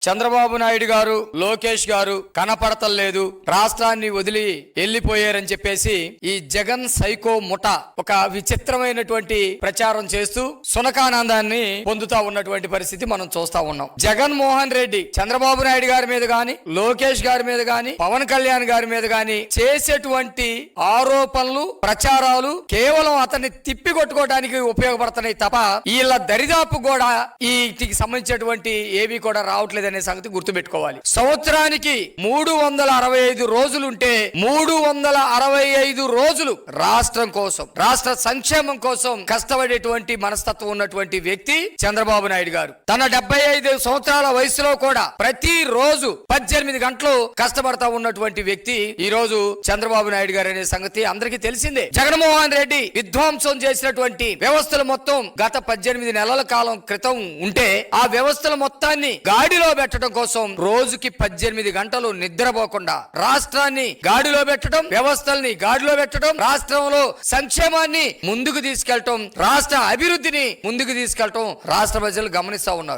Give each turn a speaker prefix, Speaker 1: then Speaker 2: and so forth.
Speaker 1: చంద్రబాబు నాయుడు గారు, లోకేష్ గారు కనపడతలేదు, రాష్ట్రాన్ని వదిలి వెళ్లిపోయారని చెప్పేసి ఈ జగన్ సైకో ముఠ ఒక విచిత్రమైనటువంటి ప్రచారం చేస్తూ సునకానందాన్ని పొందుతా ఉన్నటువంటి పరిస్థితి మనం చూస్తా ఉన్నాం. జగన్మోహన్ రెడ్డి చంద్రబాబు నాయుడు గారి మీద గాని, లోకేష్ గారి మీద గాని, పవన్ కళ్యాణ్ గారి మీద గాని చేసేటువంటి ఆరోపణలు, ప్రచారాలు కేవలం అతన్ని తిప్పి కొట్టుకోవడానికి ఉపయోగపడుతున్నాయి తప్ప వీళ్ళ దరిదాపు కూడా వీటికి సంబంధించినటువంటి ఏవి కూడా రావట్లేదు అనే సంగతి గుర్తుపెట్టుకోవాలి. సంవత్సరానికి 365 రోజులుంటే 365 రోజులు రాష్ట్రం కోసం, రాష్ట్ర సంక్షేమం కోసం కష్టపడేటువంటి మనస్తత్వం ఉన్నటువంటి వ్యక్తి చంద్రబాబు నాయుడు గారు. తన 75 సంవత్సరాల వయసులో కూడా ప్రతి రోజు 18 గంటలు కష్టపడతా ఉన్నటువంటి వ్యక్తి ఈ రోజు చంద్రబాబు నాయుడు గారు అనే సంగతి అందరికీ తెలిసిందే. జగన్మోహన్ రెడ్డి విధ్వంసం చేసినటువంటి వ్యవస్థలు మొత్తం గత 18 నెలల కాలం క్రితం ఉంటే ఆ వ్యవస్థల మొత్తాన్ని గాడిలో పెట్టడం కోసం రోజుకి 18 గంటలు నిద్రపోకుండా రాష్ట్రాన్ని గాడిలో పెట్టడం, వ్యవస్థల్ని గాడిలో పెట్టడం, రాష్ట్రంలో సంక్షేమాన్ని ముందుకు తీసుకెళ్లటం, రాష్ట్ర అభివృద్ధిని ముందుకు తీసుకెళ్లటం రాష్ట్ర ప్రజలు గమనిస్తా ఉన్నారు.